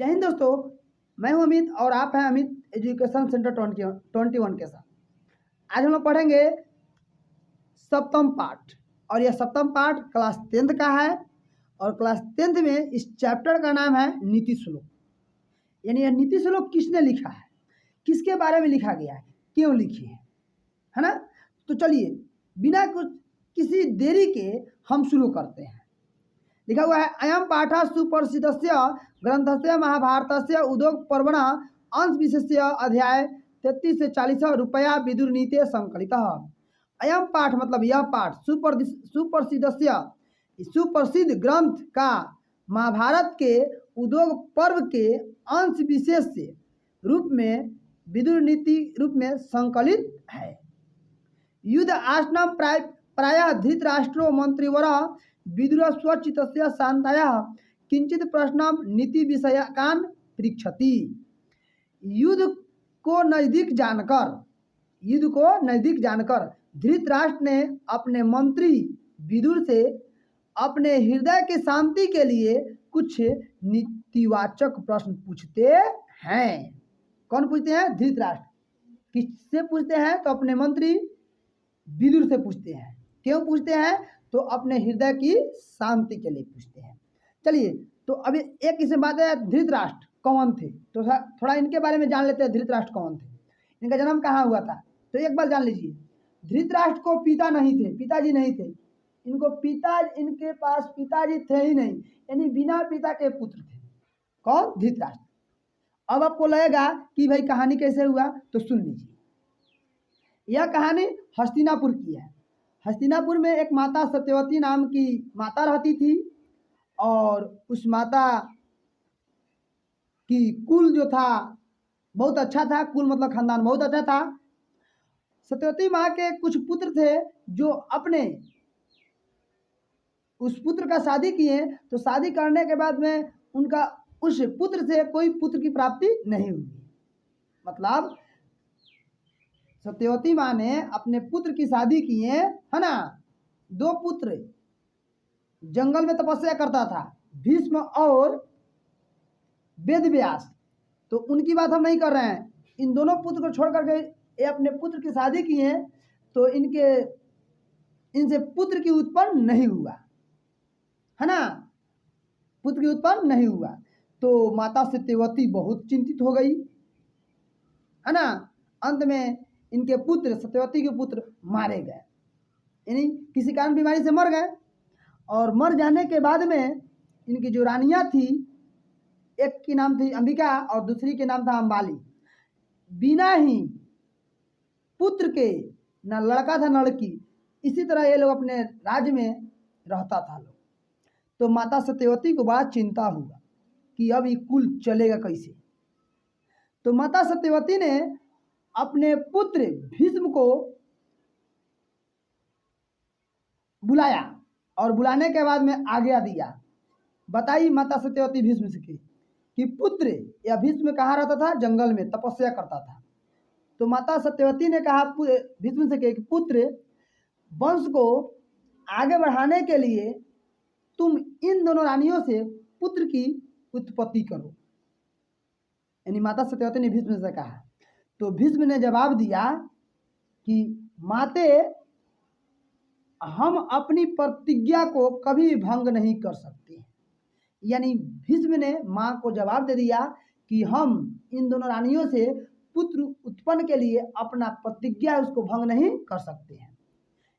जय हिंद दोस्तों, मैं हूं अमित और आप हैं अमित एजुकेशन सेंटर 21 के साथ। आज हम लोग पढ़ेंगे सप्तम पाठ और यह सप्तम पाठ क्लास 10th का है और क्लास 10th में इस चैप्टर का नाम है नीति श्लोक। यानी यह नीति श्लोक किसने लिखा है, किसके बारे में लिखा गया है, क्यों लिखी है ना। तो चलिए बिना कुछ किसी देरी के हम शुरू करते हैं। लिखा हुआ है अयम पाठ सुप्रसिद्धस्य ग्रंथस्य महाभारतस्य उद्योग पर्वण अंश विशेष्य अध्याय 33 से 40 रुपया विदुर नीति संकलित। अयम पाठ मतलब यह पाठ सुप्रसिद्धस्य सुप्रसिद्ध ग्रंथ का महाभारत के उद्योग पर्व के अंश विशेष से रूप में विदुर नीति रूप में संकलित है। युद्ध आसनम प्रायः धृतराष्ट्रो मंत्रिवर विदुर स्वचितस्य शांतायाः किंचित प्रश्न नीति विषयकान पृच्छति। युद्ध को नजदीक जानकर धृतराष्ट्र ने अपने मंत्री विदुर से अपने हृदय की शांति के लिए कुछ नीतिवाचक प्रश्न पूछते हैं। कौन पूछते हैं? धृतराष्ट्र। किससे पूछते हैं? तो अपने मंत्री विदुर से पूछते हैं। क्यों पूछते हैं? तो अपने हृदय की शांति के लिए पूछते हैं। चलिए तो अभी एक इसमें बात है, धृतराष्ट्र कौन थे, तो थोड़ा इनके बारे में जान लेते हैं। धृतराष्ट्र कौन थे, इनका जन्म कहाँ हुआ था, तो एक बार जान लीजिए। धृतराष्ट्र को पिता नहीं थे, पिताजी नहीं थे। इनके पास पिताजी थे ही नहीं, यानी बिना पिता के पुत्र थे। कौन? धृतराष्ट्र। अब आपको लगेगा कि भाई कहानी कैसे हुआ, तो सुन लीजिए। यह कहानी हस्तिनापुर की है। हस्तिनापुर में एक माता सत्यवती नाम की माता रहती थी और उस माता की कुल जो था बहुत अच्छा था। कुल मतलब खानदान बहुत अच्छा था। सत्यवती माँ के कुछ पुत्र थे जो अपने उस पुत्र का शादी किए, तो शादी करने के बाद में उनका उस पुत्र से कोई पुत्र की प्राप्ति नहीं हुई। मतलब सत्यवती माँ ने अपने पुत्र की शादी किए है ना। 2 पुत्र जंगल में तपस्या करता था, भीष्म और वेदव्यास। तो उनकी बात हम नहीं कर रहे हैं। इन दोनों पुत्र को छोड़ करके ये अपने पुत्र की शादी किए, तो इनसे पुत्र की उत्पन्न नहीं हुआ है ना। पुत्र की उत्पन्न नहीं हुआ तो माता सत्यवती बहुत चिंतित हो गई है ना। अंत में इनके पुत्र, सत्यवती के पुत्र मारे गए, यानी किसी कारण बीमारी से मर गए। और मर जाने के बाद में इनकी जो रानियां थी, एक की नाम थी अंबिका और दूसरी के नाम था अंबाली। बिना ही पुत्र के, न लड़का था न लड़की, इसी तरह ये लोग अपने राज्य में रहता था लोग। तो माता सत्यवती को बड़ा चिंता हुआ कि अब ये कुल चलेगा कैसे। तो माता सत्यवती ने अपने पुत्र भीष्म को बुलाया और बुलाने के बाद में आज्ञा दिया। बताई माता सत्यवती भीष्म से कि पुत्र या भीष्म कहाँ रहता था? जंगल में तपस्या करता था। तो माता सत्यवती ने कहा भीष्म से कि पुत्र, वंश को आगे बढ़ाने के लिए तुम इन दोनों रानियों से पुत्र की उत्पत्ति करो। यानी माता सत्यवती ने भीष्म से कहा। तो भीष्म ने जवाब दिया कि माते, हम अपनी प्रतिज्ञा को कभी भंग नहीं कर सकते। यानी भीष्म ने माँ को जवाब दे दिया कि हम इन दोनों रानियों से पुत्र उत्पन्न के लिए अपना प्रतिज्ञा उसको भंग नहीं कर सकते हैं।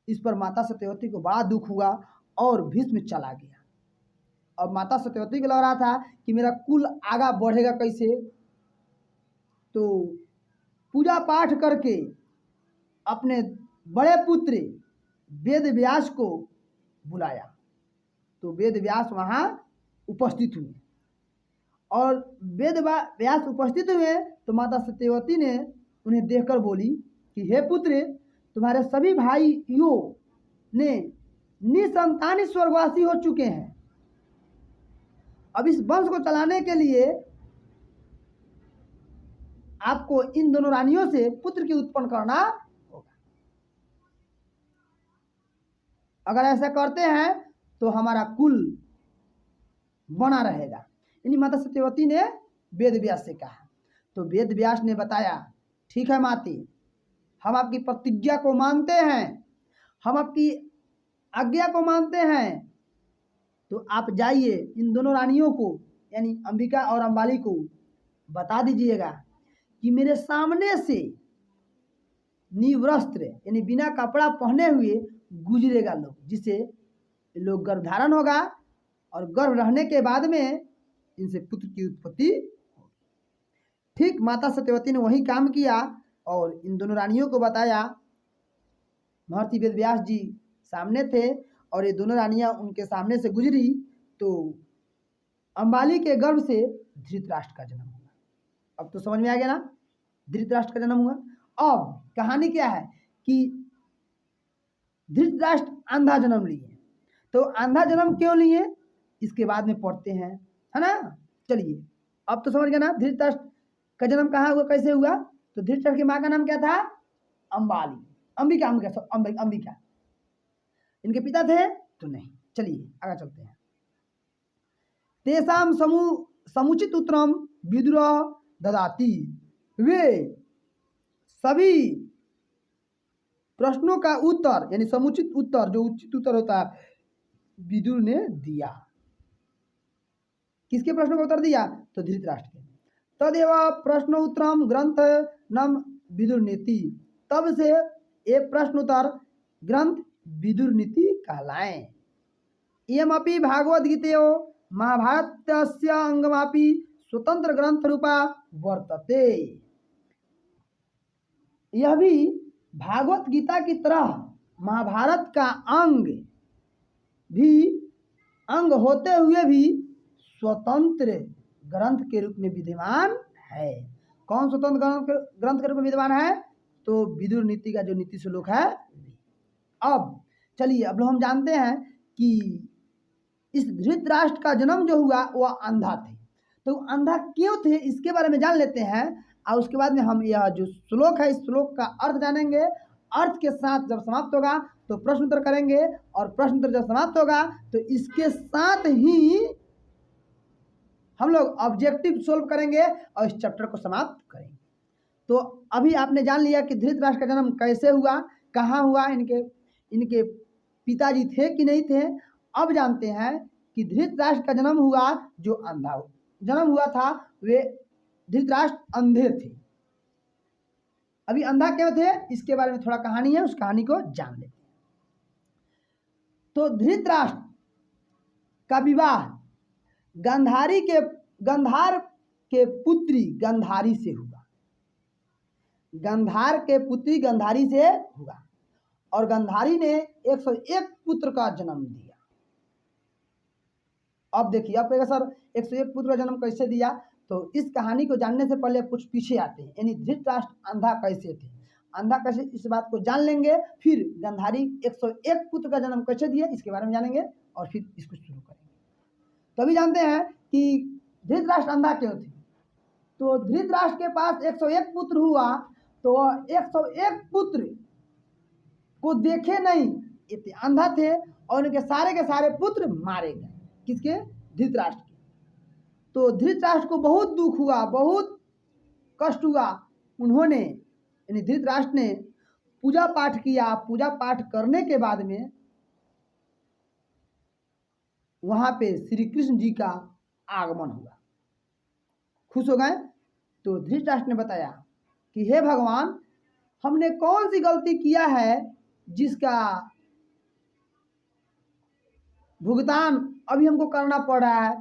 इस पर माता सत्यवती को बड़ा दुख हुआ और भीष्म चला गया। अब माता सत्यवती को लग रहा था कि मेरा कुल आगा बढ़ेगा कैसे। तो पूजा पाठ करके अपने बड़े पुत्र वेदव्यास को बुलाया। तो वेदव्यास वहाँ उपस्थित हुए और वेदव्यास उपस्थित हुए तो माता सत्यवती ने उन्हें देखकर बोली कि हे पुत्र, तुम्हारे सभी भाइयों ने निसंतानी स्वर्गवासी हो चुके हैं। अब इस वंश को चलाने के लिए आपको इन दोनों रानियों से पुत्र की उत्पन्न करना होगा। अगर ऐसा करते हैं तो हमारा कुल बना रहेगा। यानी माता सत्यवती ने वेद व्यास से कहा। तो वेद व्यास ने बताया, ठीक है माते, हम आपकी प्रतिज्ञा को मानते हैं, हम आपकी आज्ञा को मानते हैं, तो आप जाइए इन दोनों रानियों को यानी अंबिका और अंबाली को बता दीजिएगा कि मेरे सामने से निवस्त्र यानी बिना कपड़ा पहने हुए गुजरेगा लोग, जिससे लोग गर्भधारण होगा और गर्भ रहने के बाद में इनसे पुत्र की उत्पत्ति होगी। ठीक माता सत्यवती ने वही काम किया और इन दोनों रानियों को बताया। महर्षि वेद व्यास जी सामने थे और ये दोनों रानियां उनके सामने से गुजरी तो अंबाली के गर्भ से धृतराष्ट्र का जन्म हुआ। अब तो समझ में आ गया ना, धृतराष्ट्र का जन्म हुआ। अब कहानी क्या है कि धृतराष्ट्र अंधा जन्म लिए। तो अंधा जन्म क्यों लिए इसके बाद में पढ़ते हैं, है ना। चलिए अब तो समझ गया ना धृतराष्ट्र का जन्म कहाँ हुआ, कैसे हुआ। तो धृतराष्ट्र की माँ का नाम क्या था, अंबाली, अंबिका, अंबिका। इनके पिता थे तो नहीं। चलिए आगे चलते हैं। तेषाम समुचित उत्तरम विदुर ददाति, वे सभी प्रश्नों का उत्तर यानी समुचित उत्तर, जो उचित उत्तर होता है, विदुर ने दिया। किसके प्रश्नों का उत्तर दिया, तो धृतराष्ट्र के। तदेव प्रश्न उत्तरम ग्रंथ नम विदुर नीति, तब से ये प्रश्न उत्तर ग्रंथ विदुर नीति कहलाए। इयमपि भागवत गीतयो महाभारतस्य अंगमापि स्वतंत्र ग्रंथ रूपा वर्तते। यह भी भागवत गीता की तरह महाभारत का अंग होते हुए भी स्वतंत्र ग्रंथ के रूप में विद्यमान है। कौन स्वतंत्र ग्रंथ के रूप में विद्यमान है, तो विदुर नीति का जो नीति श्लोक है। अब चलिए अब हम जानते हैं कि इस धृतराष्ट्र का जन्म जो हुआ वह अंधा थे। तो अंधा क्यों थे इसके बारे में जान लेते हैं और उसके बाद में हम यह जो श्लोक है इस श्लोक का अर्थ जानेंगे। अर्थ के साथ जब समाप्त होगा तो प्रश्न उत्तर करेंगे और प्रश्न उत्तर जब समाप्त होगा तो इसके साथ ही हम लोग ऑब्जेक्टिव सोल्व करेंगे और इस चैप्टर को समाप्त करेंगे। तो अभी आपने जान लिया कि धृतराष्ट्र का जन्म कैसे हुआ, कहाँ हुआ, इनके पिताजी थे कि नहीं थे। अब जानते हैं कि धृतराष्ट्र का जन्म हुआ जो अंधा जन्म हुआ था, वे धृतराष्ट्र अंधे थे। अभी अंधा क्यों थे इसके बारे में थोड़ा कहानी है, उस कहानी को जान लेते हैं। तो धृतराष्ट्र का विवाह गंधार के पुत्री गंधारी से हुआ। गंधार के पुत्री गंधारी से हुआ और गंधारी ने 101 पुत्र का जन्म दिया। अब देखिए आप कहेगा सर 101 पुत्र का जन्म कैसे दिया, तो इस कहानी को जानने से पहले कुछ पीछे आते हैं, यानी धृतराष्ट्र अंधा कैसे थे, अंधा कैसे, इस बात को जान लेंगे। फिर गंधारी 101 पुत्र का जन्म कैसे दिया इसके बारे में जानेंगे और फिर इसको शुरू करेंगे। तो अभी जानते हैं कि धृतराष्ट्र अंधा क्यों थे। तो धृतराष्ट्र के पास 101 पुत्र हुआ तो 101 पुत्र को देखे नहीं, इतने अंधा थे और उनके सारे के सारे पुत्र मारे गए। किसके, धृतराष्ट्र के। तो धृतराष्ट्र को बहुत दुख हुआ, बहुत कष्ट हुआ। उन्होंने यानी धृतराष्ट्र ने पूजा पाठ किया। पूजा पाठ करने के बाद में वहां पे श्री कृष्ण जी का आगमन हुआ, खुश हो गए। तो धृतराष्ट्र ने बताया कि हे भगवान, हमने कौन सी गलती किया है जिसका भुगतान अभी हमको करना पड़ रहा है।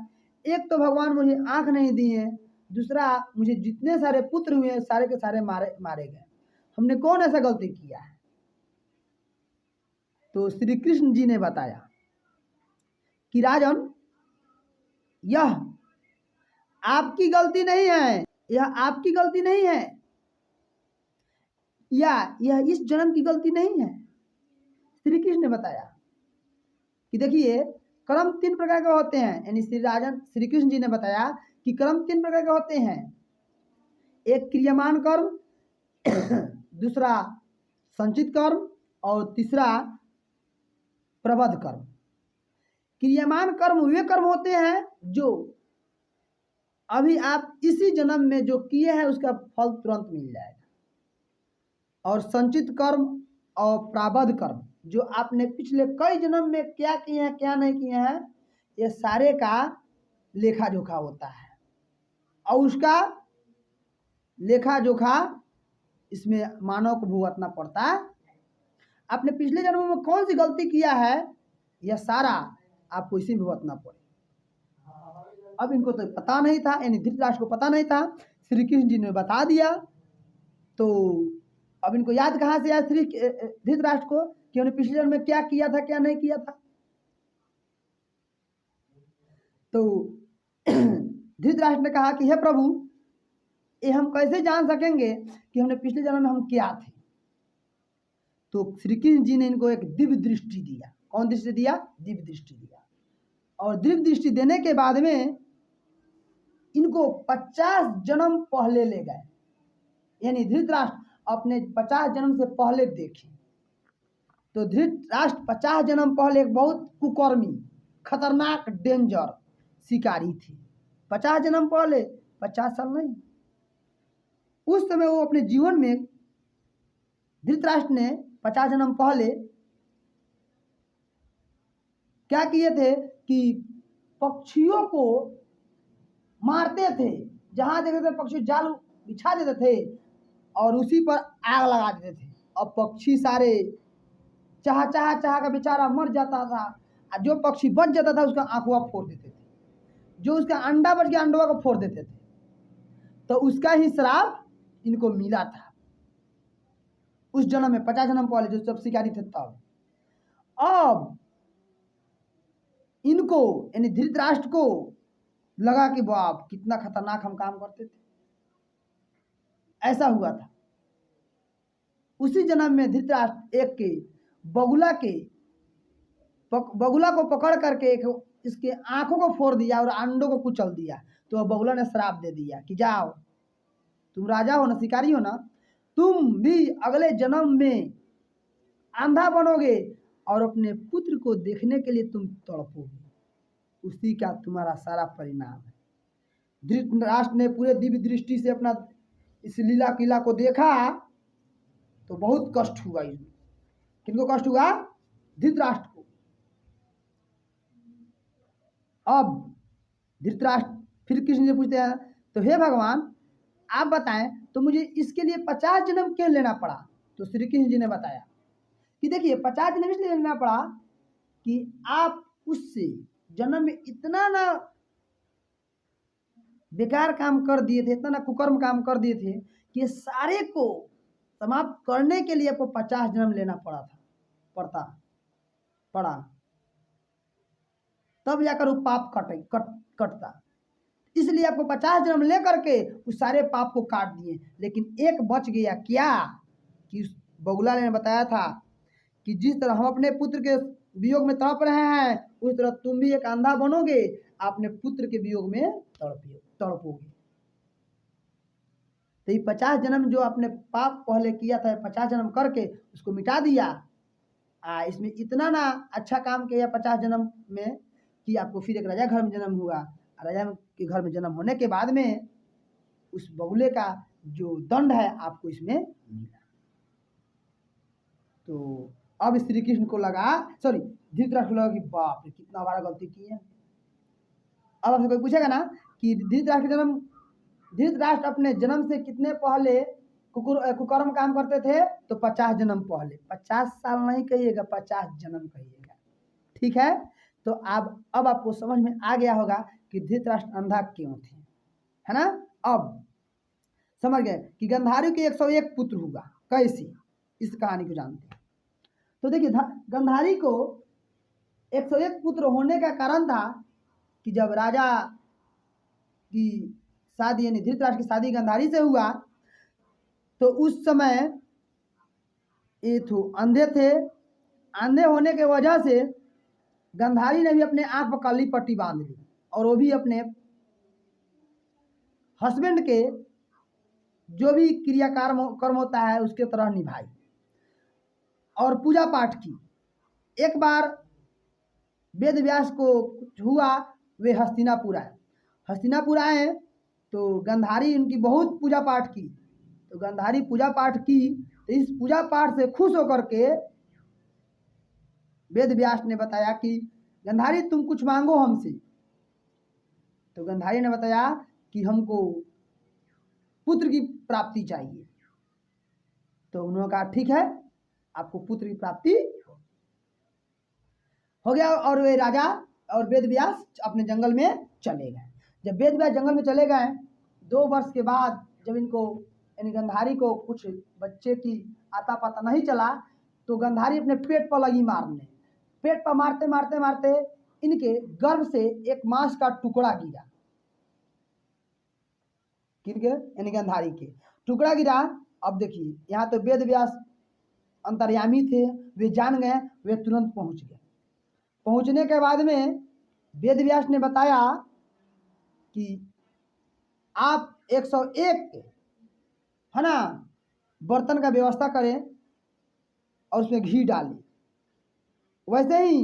एक तो भगवान मुझे आंख नहीं दिए, दूसरा मुझे जितने सारे पुत्र हुए सारे के सारे मारे गए। हमने कौन ऐसा गलती किया है। तो श्री कृष्ण जी ने बताया कि राजन, यह आपकी गलती नहीं है, यह आपकी गलती नहीं है, या यह इस जन्म की गलती नहीं है। श्री कृष्ण ने बताया कि देखिए कर्म 3 प्रकार के होते हैं, यानी श्री कृष्ण जी ने बताया कि कर्म 3 प्रकार के होते हैं। एक क्रियमान कर्म, दूसरा संचित कर्म और तीसरा प्रबद्ध कर्म। क्रियमान कर्म वे कर्म होते हैं जो अभी आप इसी जन्म में जो किए हैं उसका फल तुरंत मिल जाएगा। और संचित कर्म और प्रारब्ध कर्म जो आपने पिछले कई जन्म में क्या किए हैं क्या नहीं किए हैं, ये सारे का लेखा जोखा होता है और उसका लेखा जोखा इसमें मानव को भुगतना पड़ता है। आपने पिछले जन्म में कौन सी गलती किया है, यह सारा आपको इसी में भुगतना पड़े। अब इनको तो पता नहीं था, यानी धृतराष्ट्र को पता नहीं था, श्री कृष्ण जी ने बता दिया। तो अब इनको याद कहाँ से आया श्री धृतराष्ट्र को कि उन्होंने पिछले जन्म में क्या किया था क्या नहीं किया था। तो धृतराष्ट्र ने कहा कि हे प्रभु, ये हम कैसे जान सकेंगे कि हमने पिछले जन्म में हम क्या थे। तो श्री कृष्ण जी ने इनको एक दिव्य दृष्टि दिया। कौन दृष्टि दिया? दिव्य दृष्टि दिया। और दिव्य दृष्टि देने के बाद में इनको 50 जन्म पहले ले गए, यानी धृतराष्ट्र अपने 50 जन्म से पहले देखे। तो धृतराष्ट्र 50 जन्म पहले एक बहुत कुकर्मी, खतरनाक, डेंजर शिकारी थे। 50 जन्म पहले, 50 साल नहीं। उस समय वो अपने जीवन में धृतराष्ट्र ने 50 जन्म पहले क्या किए थे कि पक्षियों को मारते थे। जहां देखते थे पक्षी जाल बिछा देते थे और उसी पर आग लगा देते थे। और पक्षी सारे चाह का बेचारा मर जाता था। और जो पक्षी बच जाता था उसका आंखों फोड़ देते थे, जो उसका अंडा बच गया अंडों को फोड़ देते थे। तो उसका ही श्राप इनको मिला था उस जन्म में, 50 जन्म पहले जो सब शिकारी थे तब। अब इनको यानी धृतराष्ट्र को लगा कि बाप कितना खतरनाक हम काम करते थे। ऐसा हुआ था। उसी जन्म में धृतराष्ट्र एक के बगुला को पकड़ करके इसके आंखों को फोड़ दिया और अंडों को कुचल दिया। तो बगुला ने श्राप दे दिया कि जाओ, तुम राजा हो ना, शिकारी हो ना, तुम भी अगले जन्म में अंधा बनोगे और अपने पुत्र को देखने के लिए तुम तड़पोगे। उसी का तुम्हारा सारा परिणाम है। धृतराष्ट्र ने पूरे दिव्य दृष्टि से अपना इस लीला किला को देखा तो बहुत कष्ट हुआ। इसमें किनको कष्ट हुआ? धृतराष्ट्र को। अब धृतराष्ट्र फिर कृष्ण से पूछते हैं, तो हे भगवान आप बताएं तो मुझे इसके लिए 50 जन्म क्यों लेना पड़ा। तो श्री कृष्ण जी ने बताया कि देखिए 50 जन्म इसलिए लेना पड़ा कि आप उससे जन्म में इतना ना बेकार काम कर दिए थे, इतना ना कुकर्म काम कर दिए थे कि सारे को समाप्त करने के लिए आपको 50 जन्म लेना पड़ा, तब जाकर वो पाप कटता। इसलिए आपको 50 जन्म लेकर के उस सारे पाप को काट दिए। लेकिन एक बच गया, क्या कि उस बगुला ने बताया था कि जिस तरह हम अपने पुत्र के वियोग में तड़प रहे हैं उस तरह तुम भी एक अंधा बनोगे, अपने पुत्र के वियोग में तड़पोगे। तो ये 50 जन्म जो आपने पाप पहले किया था 50 जन्म करके उसको मिटा दिया। इसमें इतना ना अच्छा काम किया 50 जन्म में कि आपको फिर एक राजा घर में जन्म हुआ। राजा के घर में जन्म होने के बाद में उस बगुले का जो दंड है आपको इसमें मिला। तो अब श्री कृष्ण को लगा, धृतराष्ट्र को लगा कि बाप रे कितना बड़ा गलती की है। अब आपसे कोई पूछेगा ना कि धृतराष्ट्र अपने जन्म से कितने पहले कुकर्म काम करते थे, तो 50 जन्म पहले। 50 साल नहीं कहिएगा, 50 जन्म कहिएगा, ठीक है। तो अब आपको समझ में आ गया होगा कि धृतराष्ट्र अंधा क्यों थे, है ना। अब समझ गए कि गांधारी के 101 पुत्र हुआ कैसे, इस कहानी को जानते हैं। तो देखिए गांधारी को 101 पुत्र होने का कारण था कि जब राजा की शादी यानी धृतराष्ट्र की शादी गांधारी से हुआ तो उस समय ये अंधे थे। अंधे होने के वजह से गांधारी ने भी अपने आंख पर काली पट्टी बांध ली और वो भी अपने हस्बैंड के जो भी कर्म होता है उसके तरह निभाई और पूजा पाठ की। एक बार वेद व्यास को कुछ हुआ, वे हस्तिनापुर आए। तो गंधारी इनकी बहुत पूजा पाठ की। तो गंधारी पूजा पाठ की, तो इस पूजा पाठ से खुश होकर के वेद व्यास ने बताया कि गंधारी तुम कुछ मांगो हमसे। तो गंधारी ने बताया कि हमको पुत्र की प्राप्ति चाहिए। तो उन्होंने कहा ठीक है, आपको पुत्र की प्राप्ति हो गया। और वे राजा और वेद व्यास अपने जंगल में चले गए। जब वेद व्यास जंगल में चले गए, 2 वर्ष के बाद जब इनको यानी गंधारी को कुछ बच्चे की आता पता नहीं चला, तो गंधारी अपने पेट पर लगी मारने। पेट पर मारते मारते मारते इनके गर्भ से एक मांस का टुकड़ा गिरा। किनके? यानी गंधारी के टुकड़ा गिरा। अब देखिए यहाँ तो वेद व्यास अंतर्यामी थे, वे जान गए, वे तुरंत पहुंच गए। पहुंचने के बाद में वेद व्यास ने बताया कि आप 101 है ना बर्तन का व्यवस्था करें और उसमें घी डालें। वैसे ही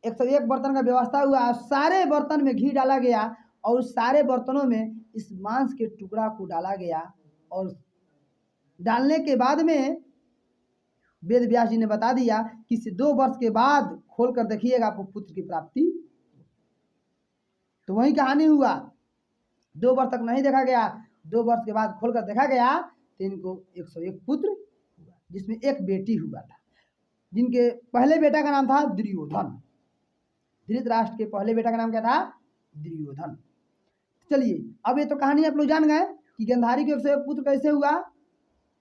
101 बर्तन का व्यवस्था हुआ, सारे बर्तन में घी डाला गया और उस सारे बर्तनों में इस मांस के टुकड़ा को डाला गया। और डालने के बाद में वेद व्यास जी ने बता दिया कि इसे 2 वर्ष के बाद खोल कर देखिएगा आपको पुत्र की प्राप्ति। तो वही कहानी हुआ, 2 वर्ष तक नहीं देखा गया, 2 वर्ष के बाद खोल कर देखा गया तो इनको 101 पुत्र हुआ, जिसमें एक बेटी हुआ था, जिनके पहले बेटा का नाम था दुर्योधन। धृतराष्ट्र के पहले बेटा का नाम क्या था? दुर्योधन। चलिए अब ये तो कहानी आप लोग जान गए कि गंधारी के 101 पुत्र कैसे हुआ।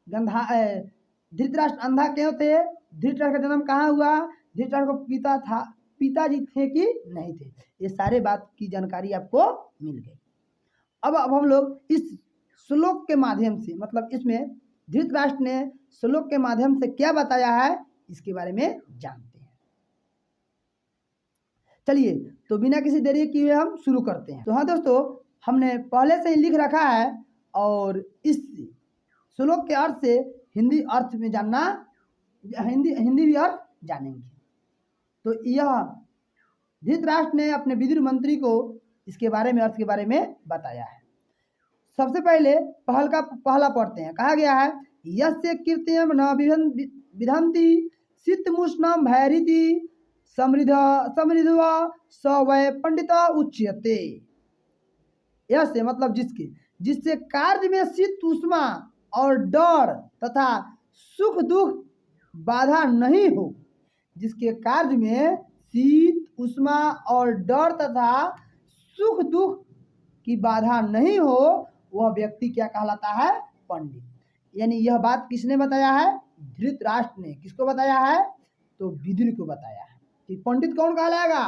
धृतराष्ट्र अंधा क्यों थे? धृतराष्ट्र का जन्म कहाँ हुआ? धृतराष्ट्र को पिताजी थे कि नहीं थे? ये सारे बात की जानकारी आपको मिल गई। अब हम लोग इस श्लोक के माध्यम से, मतलब इसमें धृतराष्ट्र ने श्लोक के माध्यम से क्या बताया है इसके बारे में जानते हैं। चलिए तो बिना किसी देरी किए हम शुरू करते हैं। तो हाँ दोस्तों, हमने पहले से ही लिख रखा है और इस श्लोक के अर्थ से हिंदी अर्थ में जानना, हिंदी भी अर्थ जानेंगे। तो यह धृतराष्ट्र ने अपने विदुर मंत्री को इसके बारे में, अर्थ के बारे में बताया है। सबसे पहले पहला पढ़ते हैं। कहा गया है यस्य कीर्तियम न विधंति शीतमुष्णम भैरिति समृद्धवा स वै पंडित उच्यते। यस्य मतलब जिससे कार्य में शीत उष्मा और डर तथा सुख दुख बाधा नहीं हो, जिसके कार्य में शीत उष्मा और डर तथा सुख दुख की बाधा नहीं हो, वह व्यक्ति क्या कहलाता है? पंडित। यानी यह बात किसने बताया है? धृतराष्ट्र ने। किसको बताया है? तो विदुर को बताया है कि पंडित कौन कहलाएगा?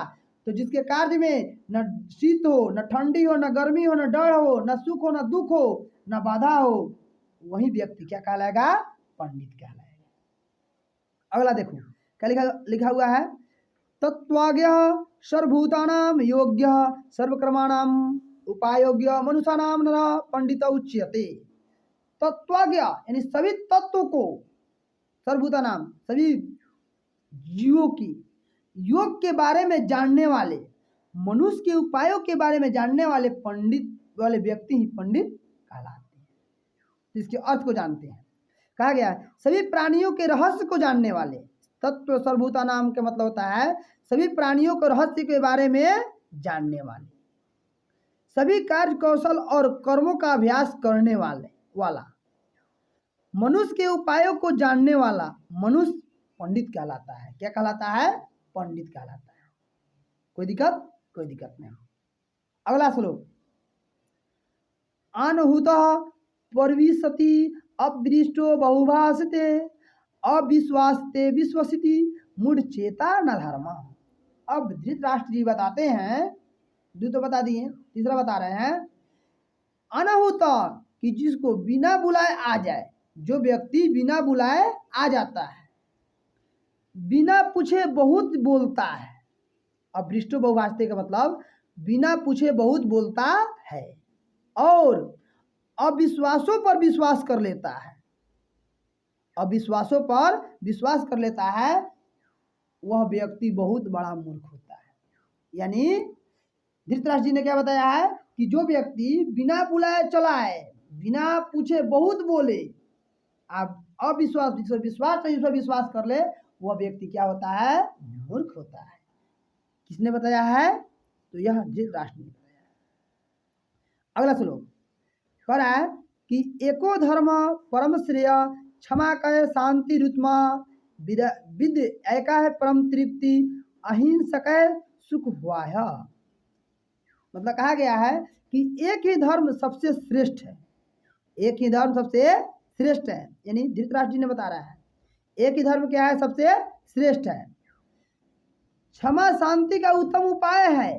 तो जिसके कार्य में न शीत हो, न ठंडी हो, न गर्मी हो, न डर हो, न सुख हो, न दुख हो, न बाधा हो, वही व्यक्ति क्या कहलाएगा? पंडित कहलाएगा। अगला देखो क्या लिखा हुआ है। तत्वाज्ञ सर्वभूतानां योग्य सर्वकर्माणाम उपायोग्य मनुष्यानाम नरः पंडित उच्यते। तत्वाज्ञ यानी सभी तत्वों को, सर्वभूतानाम सभी जीवों की योग के बारे में जानने वाले, मनुष्य के उपायों के बारे में जानने वाले पंडित वाले व्यक्ति ही पंडित कहलाते हैं। इसके अर्थ को जानते हैं। कहा गया है सभी प्राणियों के रहस्य को जानने वाले। तत्व सर्वभूता नाम का मतलब होता है सभी प्राणियों को रहस्य के बारे में जानने वाले, सभी कार्य कौशल और कर्मों का अभ्यास करने वाला, मनुष्य के उपायों को जानने वाला मनुष्य पंडित कहलाता है। क्या कहलाता है? पंडित कहलाता है। कोई दिक्कत? कोई दिक्कत नहीं। अगला श्लोक। अनहुत परविशति अवृष्टो बहुभाषते अविश्वासते विश्वसिति मूढ़ चेता न धर्म। अब धृतराष्ट्र जी बताते हैं, दो तो बता दिए, तीसरा बता रहे हैं अनहुत कि जिसको बिना बुलाए आ जाए, जो व्यक्ति बिना बुलाए आ जाता है, बिना पूछे बहुत बोलता है। अब वृष्टो बहुभाषते का मतलब बिना पूछे बहुत बोलता है और अविश्वासों पर विश्वास कर लेता है। अविश्वासों पर विश्वास कर लेता है, वह व्यक्ति बहुत बड़ा मूर्ख होता है। यानी धृतराष्ट्र जी ने क्या बताया है कि जो व्यक्ति बिना बुलाए चला आए, बिना पूछे बहुत बोले, आप अविश्वास विश्वास नहीं, विश्वास कर ले, वह व्यक्ति क्या होता है, मूर्ख होता है। किसने बताया है, तो यह धृतराष्ट्र ने बताया है। अगला श्लोक कह रहा है कि एको धर्म परम श्रेय क्षमा कहे शांति रुत्मा विद एका है परम तृप्ति अहिंसक सुख हुआ है। मतलब कहा गया है कि एक ही धर्म सबसे श्रेष्ठ है, एक ही धर्म सबसे श्रेष्ठ है, यानी धृतराष्ट्र जी ने बता रहा है एक ही धर्म क्या है, सबसे श्रेष्ठ है। क्षमा शांति का उत्तम उपाय है,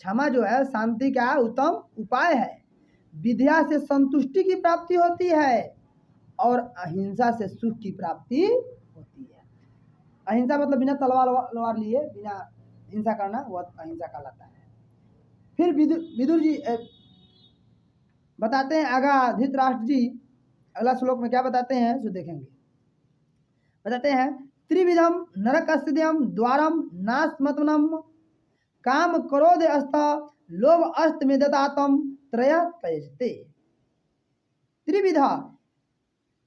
क्षमा जो है शांति का उत्तम उपाय है। विद्या से संतुष्टि की प्राप्ति होती है और अहिंसा से सुख की प्राप्ति होती है। अहिंसा मतलब बिना तलवार लिए बिना हिंसा करना, वह अहिंसा कहलाता है। फिर विदुर जी बताते हैं आगा, धृतराष्ट्र जी अगला श्लोक में क्या बताते हैं जो देखेंगे। बताते हैं त्रिविधम नरकस्यम द्वारम नास्मतनम काम क्रोध अस्त लोभ अस्त में दतातम त्रय त्यजते। त्रिविधा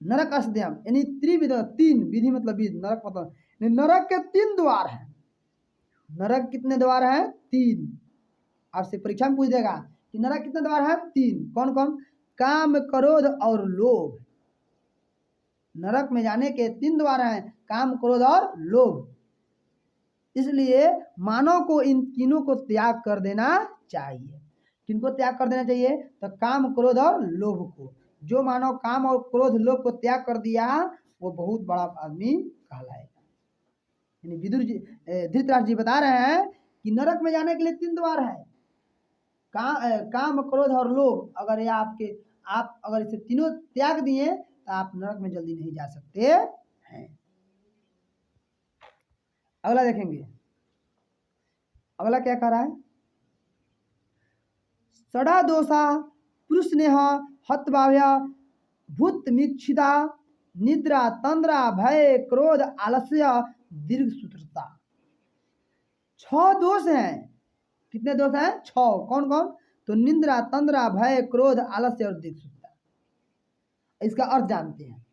नरक अस्यम यानी त्रिविध, तीन, विधि मतलब विधि, नरक मतलब नरक के तीन द्वार हैं। नरक कितने द्वार हैं, तीन। आपसे परीक्षा में पूछ देगा कि नरक कितने द्वार हैं, तीन। कौन कौन, काम क्रोध और लोभ। नरक में जाने के तीन द्वार हैं, काम क्रोध और लोभ। इसलिए मानव को इन तीनों को त्याग कर देना चाहिए। किनको त्याग कर देना चाहिए, तो काम क्रोध और लोभ को। जो मानव काम और क्रोध लोभ को त्याग कर दिया वो बहुत बड़ा आदमी कहलाएगा। यानी विदुर जी धृतराष्ट्र जी बता रहे हैं कि नरक में जाने के लिए तीन द्वार है, काम क्रोध और लोभ। अगर ये आप अगर इसे तीनों त्याग दिए तो आप नरक में जल्दी नहीं जा सकते हैं। अगला देखेंगे, अगला क्या कह रहा है, सड़ा दोषा पुरुष स्नेह हतभाव्य भूत मिक्षिता निद्रा तंद्रा भय क्रोध आलस्य दीर्घ सूत्रता। 6 दोष हैं। कितने दोष हैं, 6। कौन कौन, तो निद्रा तंद्रा भय क्रोध आलस्य और दीर्घ सूत्रता। इसका अर्थ जानते हैं।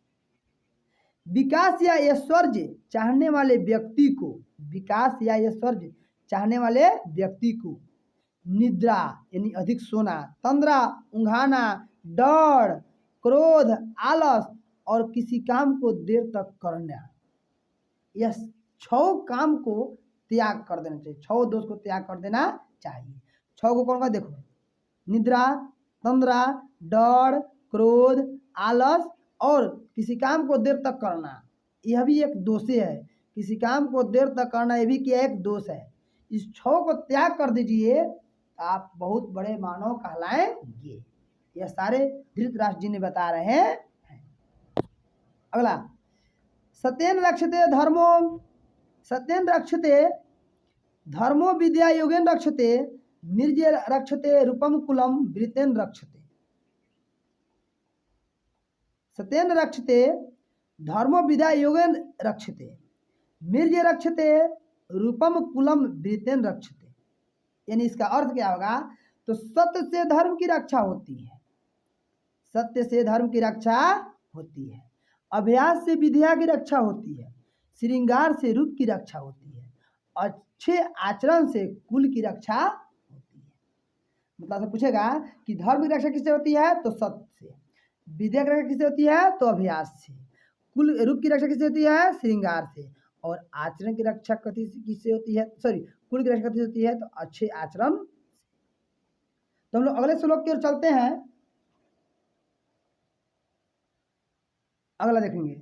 विकास या ऐश्वर्य चाहने वाले व्यक्ति को, विकास या ऐश्वर्य चाहने वाले व्यक्ति को निद्रा यानी अधिक सोना, तंद्रा ऊंघाना, डर, क्रोध, आलस और किसी काम को देर तक करना, यह 6 काम को त्याग कर देना चाहिए। 6 दोष को त्याग कर देना चाहिए। 6 को कौन का, देखो, निद्रा, तंद्रा, डर, क्रोध, आलस और किसी काम को देर तक करना, यह भी एक दोष है। किसी काम को देर तक करना यह भी क्या एक दोष है। इस 6 को त्याग कर दीजिए, आप बहुत बड़े मानव कहलाएंगे। यह सारे धृतराष्ट्र जी ने बता रहे हैं। अगला, सत्येन रक्षते धर्मो, सत्येन रक्षते धर्मो विद्या योगेन रक्षते निर्जय रक्षते रूपम कुलम वृतेन रक्षते। सत्येन रक्षते धर्मो विद्या योगेन रक्षते निर्जय रक्षते रूपम कुलम वृतेन रक्षते। यानी इसका अर्थ क्या होगा, तो सत्य से धर्म की रक्षा होती है, सत्य से धर्म की रक्षा होती है, अभ्यास से विद्या की रक्षा होती है, श्रृंगार से रूप की रक्षा होती है, अच्छे आचरण से कुल की रक्षा होती है। मतलब पूछेगा कि धर्म की रक्षा किससे होती है, तो सत्य से, विद्या की रक्षा किससे होती है, तो अभ्यास से, कुल रूप की रक्षा किससे होती है, श्रृंगार से, और आचरण की रक्षा किससे होती है, सॉरी, कुल की रक्षा किससे होती है, तो अच्छे आचरण। तो हम लोग अगले श्लोक की ओर चलते हैं। अगला देखेंगे,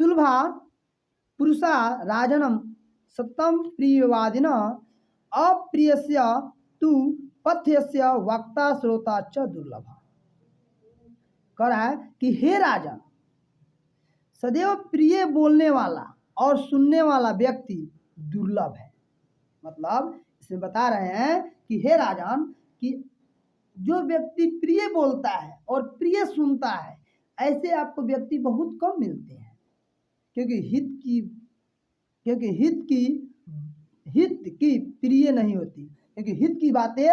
सुलभा पुरुषा राजनम सत्यम प्रियवादिन अप्रियस्य तु पथ्यस्य वक्ता श्रोता च दुर्लभ। कह रहा है कि हे राजन, सदैव प्रिय बोलने वाला और सुनने वाला व्यक्ति दुर्लभ है। मतलब इसमें बता रहे हैं कि हे राजन, कि जो व्यक्ति प्रिय बोलता है और प्रिय सुनता है, ऐसे आपको व्यक्ति बहुत कम मिलते हैं। क्योंकि हित की प्रिय नहीं होती, क्योंकि हित की बातें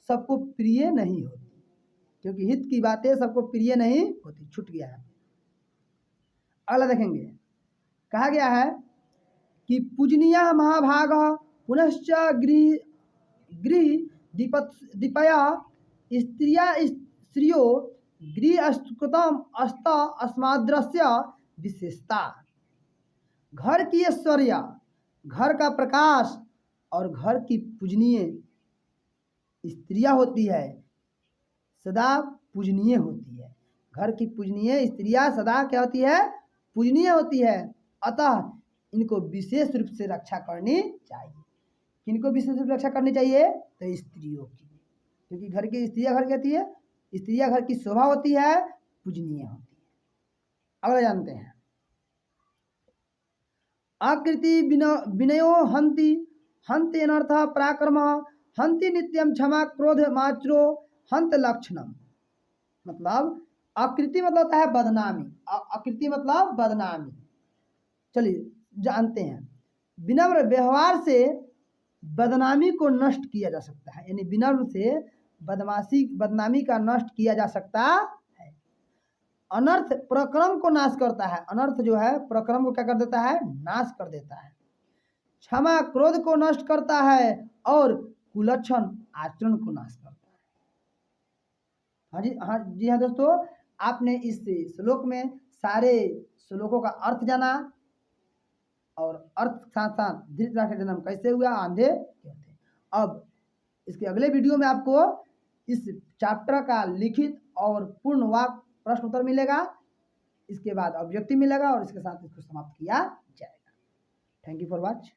सबको प्रिय नहीं होती, क्योंकि हित की बातें सबको प्रिय नहीं होती। छूट गया है। अगला देखेंगे, कहा गया है कि पूजनीय महाभाग पुनश्च गृह गृह दीपया स्त्रियो गृहस्कृतम अस्त अस्माद्रस्य विशेषता। घर की ऐश्वर्या, घर का प्रकाश और घर की पूजनीय स्त्रियां होती है, सदा पूजनीय होती है। घर की पूजनीय स्त्रियां सदा क्या होती है? पूजनीय होती है। अतः इनको विशेष रूप से रक्षा करनी चाहिए। किनको विशेष रूप से रक्षा करनी चाहिए? तो स्त्रियों की, क्योंकि घर की स्त्रियां घर कहती है, स्त्रियां घर की शोभा होती है, पूजनीय होती है। अगला जानते हैं, आकृति विनयो हंति हंति अनर्थ पराक्रम हंति नित्यम क्षमा क्रोध मात्रो हंत लक्षणम। मतलब आकृति मतलब होता है बदनामी, आकृति मतलब बदनामी। चलिए जानते हैं, विनम्र व्यवहार से बदनामी को नष्ट किया जा सकता है, यानी विनम्र से बदनामी का नष्ट किया जा सकता है। अनर्थ प्रक्रम को नाश करता है, अनर्थ जो है प्रक्रम को क्या कर देता है? नाश कर देता है। क्षमा क्रोध को नष्ट करता है और कुलक्षण आचरण को नाश करता है। जी हाँ दोस्तों, आपने इस श्लोक में सारे श्लोकों का अर्थ जाना और अर्थ साथ साथ धृतराष्ट्र का जन्म कैसे हुआ, आंधे कहते हैं। अब इसके अगले वीडियो में आपको इस चैप्टर का लिखित और पूर्ण वाक्य प्रश्न उत्तर मिलेगा, इसके बाद ऑब्जेक्टिव मिलेगा और इसके साथ इसको समाप्त किया जाएगा। Thank you for watch.